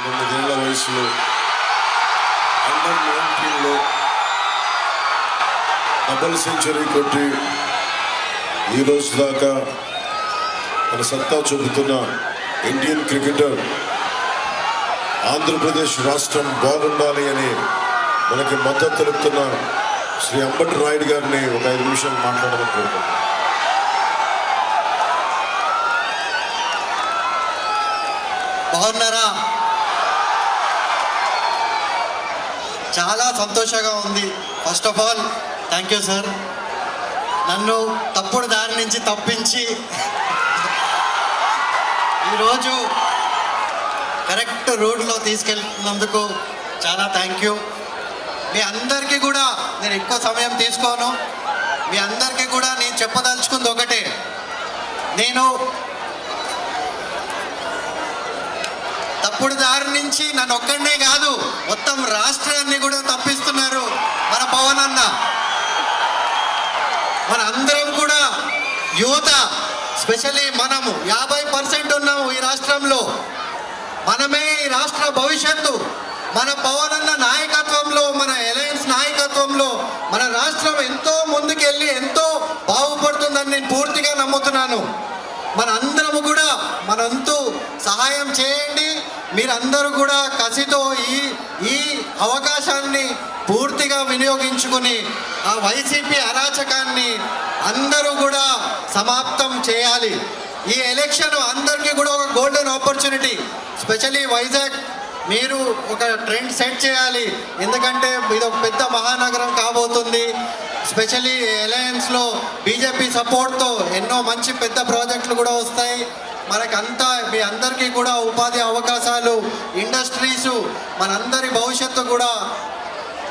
9 ఏళ్ల వయసులో under 19లో double century కొట్టి ఈ రోజు దాకా మన సత్తా చూపుతున్న ఇండియన్ క్రికెటర్, ఆంధ్రప్రదేశ్ రాష్ట్రం బాగుండాలి అని మనకి మద్దతు తెలుపుతున్న శ్రీ అంబటి రాయుడు గారిని ఒక 5 నిమిషాలు మాట్లాడమని కోరుకుంటున్నాను. బాగున్నారా? చాలా సంతోషంగా ఉంది. First of all thank you sir, నన్ను తప్పుడు దారి నుంచి తప్పించి ఈరోజు కరెక్ట్ రోడ్లో తీసుకెళ్తున్నందుకు చాలా థ్యాంక్ యూ. మీ అందరికీ కూడా నేను ఎక్కువ సమయం తీసుకోను. మీ అందరికీ కూడా నేను చెప్పదలుచుకుంది ఒకటే, నేను తప్పుడు దారి నుంచి నన్ను ఒక్కడనే కాదు మొత్తం రాష్ట్రాన్ని కూడా తప్పిస్తున్నారు మన పవన్ అన్న. మన అందరం కూడా యువత, స్పెషల్లీ మనము 50% ఉన్నాము ఈ రాష్ట్రంలో. మనమే ఈ రాష్ట్ర భవిష్యత్తు. మన పవన్ అన్న నాయకత్వంలో, మన అలయన్స్ నాయకత్వంలో మన రాష్ట్రం ఎంతో ముందుకెళ్ళి ఎంతో బాగుపడుతుందని నేను పూర్తిగా నమ్ముతున్నాను. మన అందరము కూడా మనంతు సహాయం చేయండి. మీరందరూ కూడా కసితో ఈ అవకాశాన్ని పూర్తిగా వినియోగించుకుని ఆ వైసీపీ అరాచకాన్ని అందరూ కూడా సమాప్తం చేయాలి. ఈ ఎలక్షన్ అందరికీ కూడా ఒక గోల్డెన్ ఆపర్చునిటీ. స్పెషల్లీ వైజాగ్ మీరు ఒక ట్రెండ్ సెట్ చేయాలి. ఎందుకంటే ఇది ఒక పెద్ద మహానగరం కాబోతుంది. స్పెషల్లీ అలయన్స్లో బీజేపీ సపోర్ట్తో ఎన్నో మంచి పెద్ద ప్రాజెక్టులు కూడా వస్తాయి. మనకంతా మీ అందరికీ కూడా ఉపాధి అవకాశాలు, ఇండస్ట్రీసు, మనందరి భవిష్యత్తు కూడా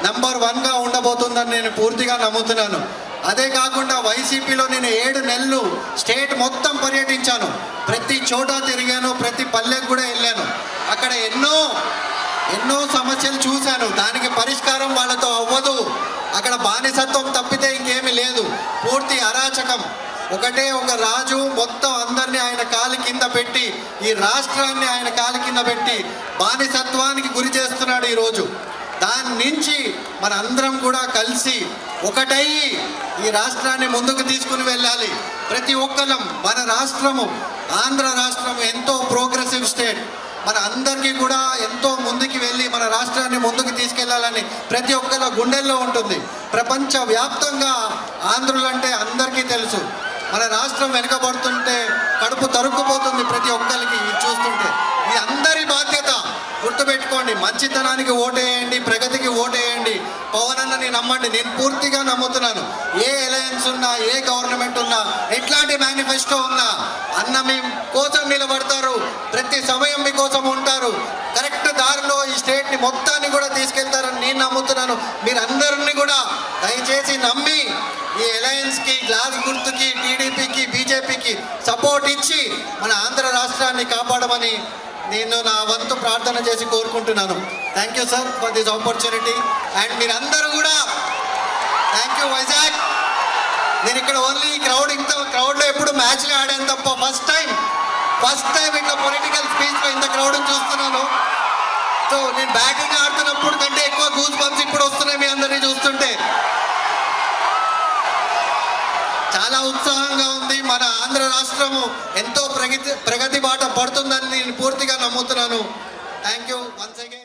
నెంబర్ 1గా ఉండబోతుందని నేను పూర్తిగా నమ్ముతున్నాను. అదే కాకుండా వైసీపీలో నేను 7 నెలలు స్టేట్ మొత్తం పర్యటించాను. ప్రతి చోట తిరిగాను, ప్రతి పల్లెకు కూడా వెళ్ళాను. అక్కడ ఎన్నో సమస్యలు చూశాను. దానికి పరిష్కారం వాళ్ళతో అవ్వదు. అక్కడ బానిసత్వం తప్పితే ఇంకేమీ లేదు. పూర్తి అరాచకం. ఒకటే ఒక రాజు మొత్తం అందరినీ ఆయన కాలి కింద పెట్టి, ఈ రాష్ట్రాన్ని ఆయన కాలి కింద పెట్టి బానిసత్వానికి గురి చేస్తున్నాడు ఈరోజు. దాని నుంచి మన అందరం కూడా కలిసి ఒకటయ్యి ఈ రాష్ట్రాన్ని ముందుకు తీసుకుని వెళ్ళాలి. ప్రతి ఒక్కరం మన రాష్ట్రము, ఆంధ్ర రాష్ట్రం ఎంతో ప్రోగ్రెసివ్ స్టేట్. మన అందరికీ కూడా ఎంతో ముందుకు వెళ్ళి మన రాష్ట్రాన్ని ముందుకు తీసుకెళ్లాలని ప్రతి ఒక్కరి గుండెల్లో ఉంటుంది. ప్రపంచ వ్యాప్తంగా ఆంధ్రులంటే అందరికీ తెలుసు. మన రాష్ట్రం వెనుకబడుతుంటే కడుపు తరుక్కుపోతుంది ప్రతి ఒక్కరికి చూస్తుంటే. ఇది అందరి బాధ్యత. గుర్తుపెట్టుకోండి, మంచితనానికి ఓటేయండి, ప్రగతికి ఓటేయండి. పవన్ అన్నని నమ్మండి. నేను పూర్తిగా నమ్ముతున్నాను. ఏ అలయన్స్ ఉన్నా, ఏ గవర్నమెంట్ ఉన్నా, ఎట్లాంటి మేనిఫెస్టో ఉన్నా అన్న మీ కోసం నిలబడతారు. ప్రతి సమయం మీకోసం ఉంటారు. కరెక్ట్ దారిలో ఈ స్టేట్ని మొత్తాన్ని కూడా తీసుకెళ్తారని నేను నమ్ముతున్నాను. మీరందరినీ కూడా దయచేసి నమ్మి ఈ అలయన్స్కి, గ్లాస్ గుర్తుకి, టీడీపీకి, బీజేపీకి సపోర్ట్ ఇచ్చి మన ఆంధ్ర రాష్ట్రాన్ని కాపాడమని నేను నా వంతు ప్రార్థన చేసి కోరుకుంటున్నాను. Thank you sir for this opportunity. And మీరందరూ కూడా థ్యాంక్ యూ వైజాగ్. నేను ఇక్కడ ఓన్లీ క్రౌడ్లో ఎప్పుడు మ్యాచ్లు ఆడాను తప్ప ఫస్ట్ టైం ఇట్లా పొలిటికల్ స్పీచ్లో ఇంత క్రౌడ్ని చూస్తున్నాను. సో నేను బ్యాటింగ్ ఆడుతున్నప్పుడు కంటే ఎక్కువ గూస్ బంప్స్ ఇప్పుడు వస్తున్నాయి మీ అందరినీ చూస్తుంటే. చాలా ఉత్సాహంగా ఉంది. మన ఆంధ్ర రాష్ట్రము ఎంతో ప్రగతి బాట పడుతుందని నేను పూర్తిగా నమ్ముతున్నాను. Thank you once again.